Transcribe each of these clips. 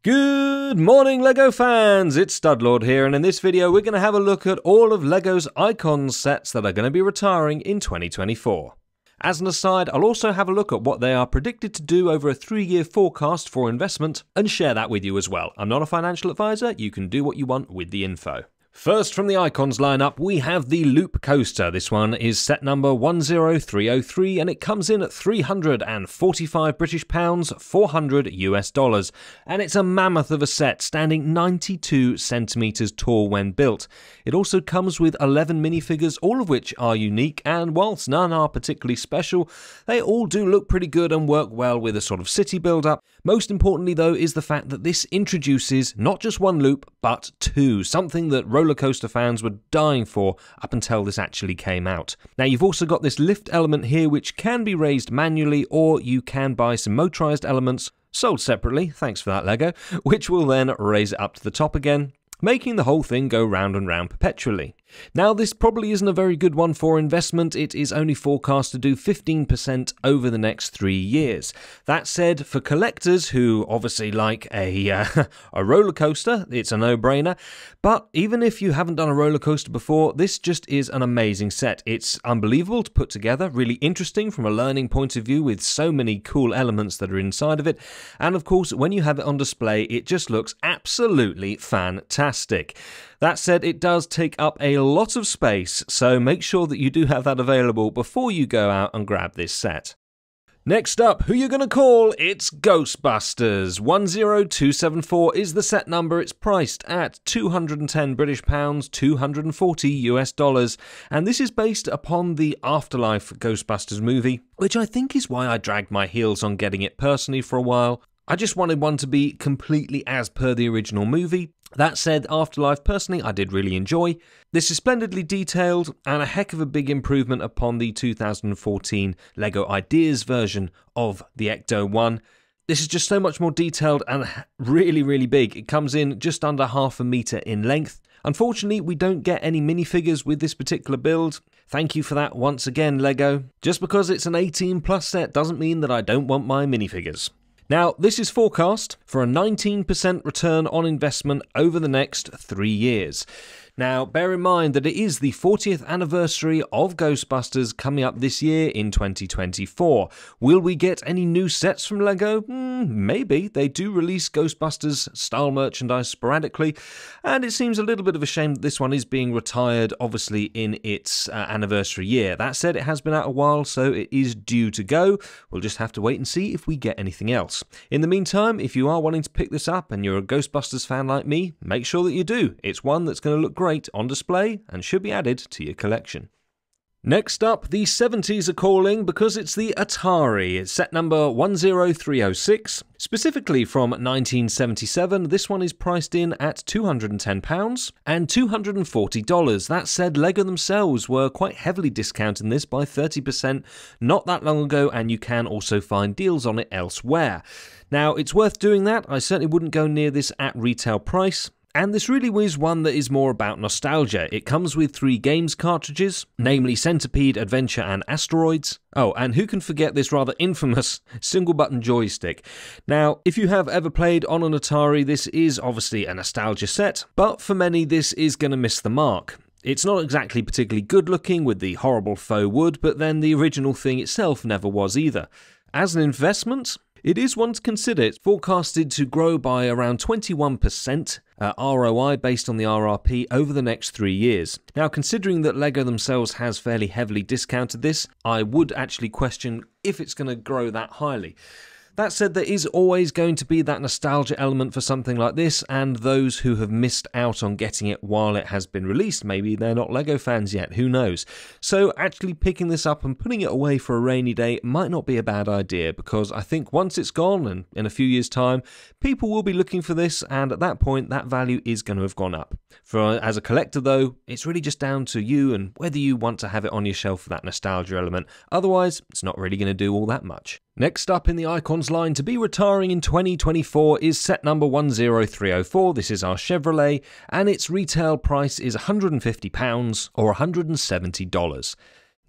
Good morning, LEGO fans! It's Studlord here, and in this video we're going to have a look at all of LEGO's Icons sets that are going to be retiring in 2024. As an aside, I'll also have a look at what they are predicted to do over a 3-year forecast for investment, and share that with you as well. I'm not a financial advisor, you can do what you want with the info. First from the Icons lineup, we have the Loop Coaster. This one is set number 10303 and it comes in at £345 400 US, and it's a mammoth of a set, standing 92 centimeters tall when built. It also comes with 11 minifigures, all of which are unique, and whilst none are particularly special, they all do look pretty good and work well with a sort of city build-up. Most importantly though is the fact that this introduces not just one loop, but two, something that roller coaster fans were dying for up until this actually came out. Now you've also got this lift element here which can be raised manually, or you can buy some motorized elements, sold separately, thanks for that LEGO, which will then raise it up to the top again, making the whole thing go round and round perpetually. Now this probably isn't a very good one for investment. It is only forecast to do 15% over the next 3 years. That said, for collectors who obviously like a roller coaster, it's a no-brainer. But even if you haven't done a roller coaster before, this just is an amazing set. It's unbelievable to put together, really interesting from a learning point of view with so many cool elements that are inside of it. And of course, when you have it on display, it just looks absolutely fantastic. That said, it does take up a lot of space, so make sure that you do have that available before you go out and grab this set. Next up, who you're going to call? It's Ghostbusters. 10274 is the set number. It's priced at £210 240 US, and this is based upon the Afterlife Ghostbusters movie, which I think is why I dragged my heels on getting it personally for a while. I just wanted one to be completely as per the original movie. That said, Afterlife, personally, I did really enjoy. This is splendidly detailed and a heck of a big improvement upon the 2014 LEGO Ideas version of the Ecto-1. This is just so much more detailed and really, really big. It comes in just under half a metre in length. Unfortunately, we don't get any minifigures with this particular build. Thank you for that once again, LEGO. Just because it's an 18+ set doesn't mean that I don't want my minifigures. Now, this is forecast for a 19% return on investment over the next 3 years. Now, bear in mind that it is the 40th anniversary of Ghostbusters coming up this year in 2024. Will we get any new sets from LEGO? Maybe. They do release Ghostbusters style merchandise sporadically, and it seems a little bit of a shame that this one is being retired, obviously, in its anniversary year. That said, it has been out a while, so it is due to go. We'll just have to wait and see if we get anything else. In the meantime, if you are wanting to pick this up and you're a Ghostbusters fan like me, make sure that you do. It's one that's going to look great on display and should be added to your collection. Next up, the 70s are calling because it's the Atari. It's set number 10306. Specifically from 1977, this one is priced in at £210 and $240. That said, LEGO themselves were quite heavily discounting this by 30% not that long ago, and you can also find deals on it elsewhere. Now, it's worth doing that. I certainly wouldn't go near this at retail price. And this really is one that is more about nostalgia. It comes with 3 games cartridges, namely Centipede, Adventure and Asteroids. Oh, and who can forget this rather infamous single-button joystick? Now, if you have ever played on an Atari, this is obviously a nostalgia set, but for many this is going to miss the mark. It's not exactly particularly good looking with the horrible faux wood, but then the original thing itself never was either. As an investment, it is one to consider. It's forecasted to grow by around 21% ROI based on the RRP over the next 3 years. Now, considering that LEGO themselves has fairly heavily discounted this, I would actually question if it's going to grow that highly. That said, there is always going to be that nostalgia element for something like this, and those who have missed out on getting it while it has been released, maybe they're not LEGO fans yet, who knows. So actually picking this up and putting it away for a rainy day might not be a bad idea, because I think once it's gone, and in a few years' time, people will be looking for this, and at that point, that value is going to have gone up. As a collector though, it's really just down to you and whether you want to have it on your shelf for that nostalgia element. Otherwise, it's not really going to do all that much. Next up in the Icons line to be retiring in 2024 is set number 10304. This is our Chevrolet, and its retail price is £150 or $170.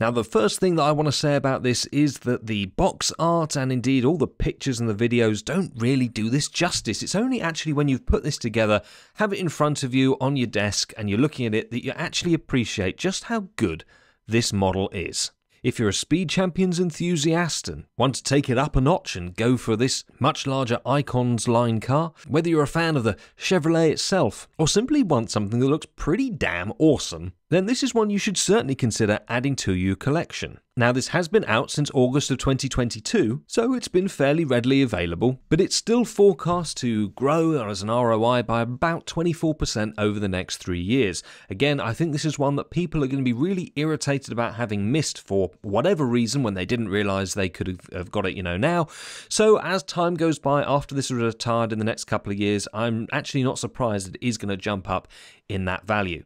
Now, the first thing that I want to say about this is that the box art and indeed all the pictures and the videos don't really do this justice. It's only actually when you've put this together, have it in front of you on your desk and you're looking at it, that you actually appreciate just how good this model is. If you're a Speed Champions enthusiast and want to take it up a notch and go for this much larger Icons line car, whether you're a fan of the Chevrolet itself or simply want something that looks pretty damn awesome, then this is one you should certainly consider adding to your collection. Now, this has been out since August of 2022, so it's been fairly readily available, but it's still forecast to grow as an ROI by about 24% over the next 3 years. Again, I think this is one that people are going to be really irritated about having missed for whatever reason when they didn't realise they could have got it, now. So as time goes by, after this is retired in the next couple of years, I'm actually not surprised that it is going to jump up in that value.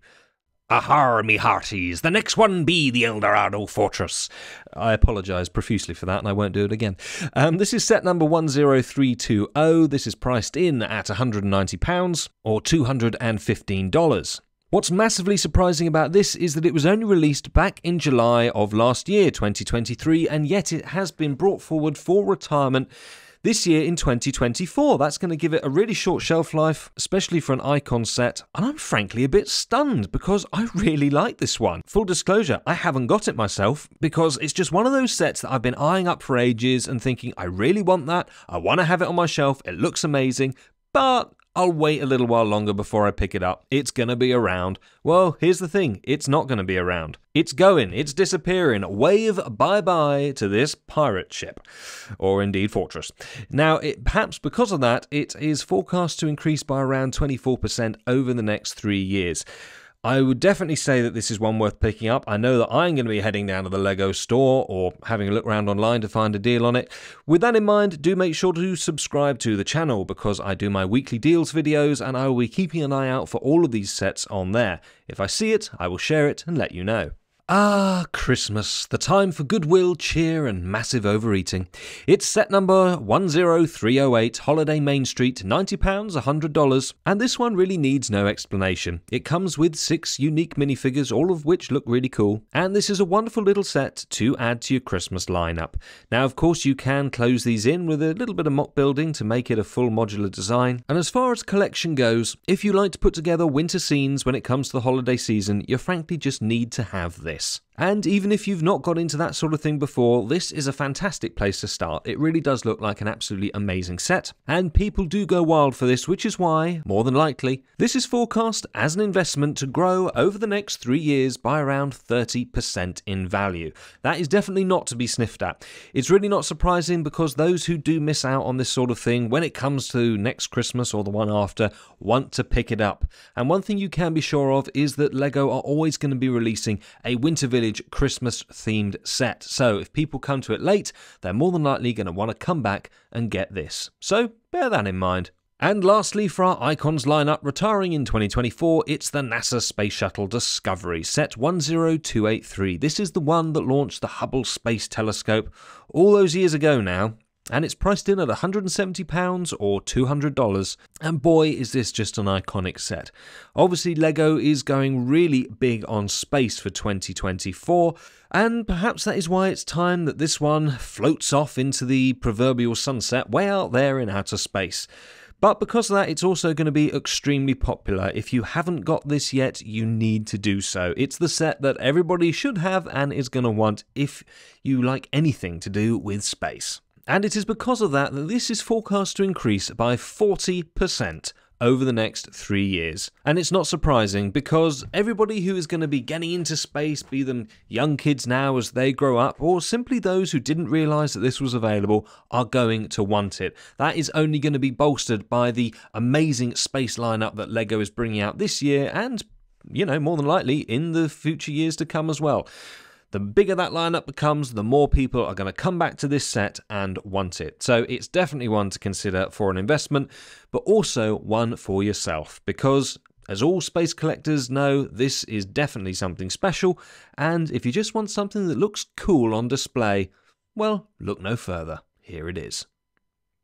Aha, me hearties, the next one be the Elderado Fortress. I apologise profusely for that and I won't do it again. This is set number 10320. This is priced in at £190 or $215. What's massively surprising about this is that it was only released back in July of last year, 2023, and yet it has been brought forward for retirement this year in 2024. That's going to give it a really short shelf life, especially for an Icon set, and I'm frankly a bit stunned because I really like this one. Full disclosure, I haven't got it myself because it's just one of those sets that I've been eyeing up for ages and thinking, I really want that, I want to have it on my shelf, it looks amazing, but I'll wait a little while longer before I pick it up. It's going to be around. Well, here's the thing. It's not going to be around. It's going. It's disappearing. Wave bye-bye to this pirate ship. Or indeed fortress. Now, perhaps because of that, it is forecast to increase by around 24% over the next 3 years. I would definitely say that this is one worth picking up. I know that I'm going to be heading down to the Lego store or having a look around online to find a deal on it. With that in mind, do make sure to subscribe to the channel because I do my weekly deals videos and I will be keeping an eye out for all of these sets on there. If I see it, I will share it and let you know. Ah, Christmas, the time for goodwill, cheer and massive overeating. It's set number 10308, Holiday Main Street, £90, $100, and this one really needs no explanation. It comes with 6 unique minifigures, all of which look really cool, and this is a wonderful little set to add to your Christmas lineup. Now, of course, you can close these in with a little bit of mock building to make it a full modular design, and as far as collection goes, if you like to put together winter scenes when it comes to the holiday season, you frankly just need to have this. And even if you've not got into that sort of thing before, this is a fantastic place to start. It really does look like an absolutely amazing set, and people do go wild for this, which is why, more than likely, this is forecast as an investment to grow over the next 3 years by around 30% in value. That is definitely not to be sniffed at. It's really not surprising because those who do miss out on this sort of thing when it comes to next Christmas or the one after want to pick it up. And one thing you can be sure of is that Lego are always going to be releasing a Winter Village Christmas themed set. So if people come to it late, they're more than likely going to want to come back and get this. So bear that in mind. And lastly, for our Icons lineup retiring in 2024, it's the NASA Space Shuttle Discovery, set 10283. This is the one that launched the Hubble Space Telescope all those years ago now. And it's priced in at £170 or $200, and boy is this just an iconic set. Obviously Lego is going really big on space for 2024, and perhaps that is why it's time that this one floats off into the proverbial sunset way out there in outer space. But because of that, it's also going to be extremely popular. If you haven't got this yet, you need to do so. It's the set that everybody should have and is going to want if you like anything to do with space. And it is because of that that this is forecast to increase by 40% over the next 3 years. And it's not surprising because everybody who is going to be getting into space, be them young kids now as they grow up, or simply those who didn't realise that this was available, are going to want it. That is only going to be bolstered by the amazing space lineup that Lego is bringing out this year and, more than likely in the future years to come as well. The bigger that lineup becomes, the more people are going to come back to this set and want it. So it's definitely one to consider for an investment, but also one for yourself, because as all space collectors know, this is definitely something special, and if you just want something that looks cool on display, well, look no further. Here it is.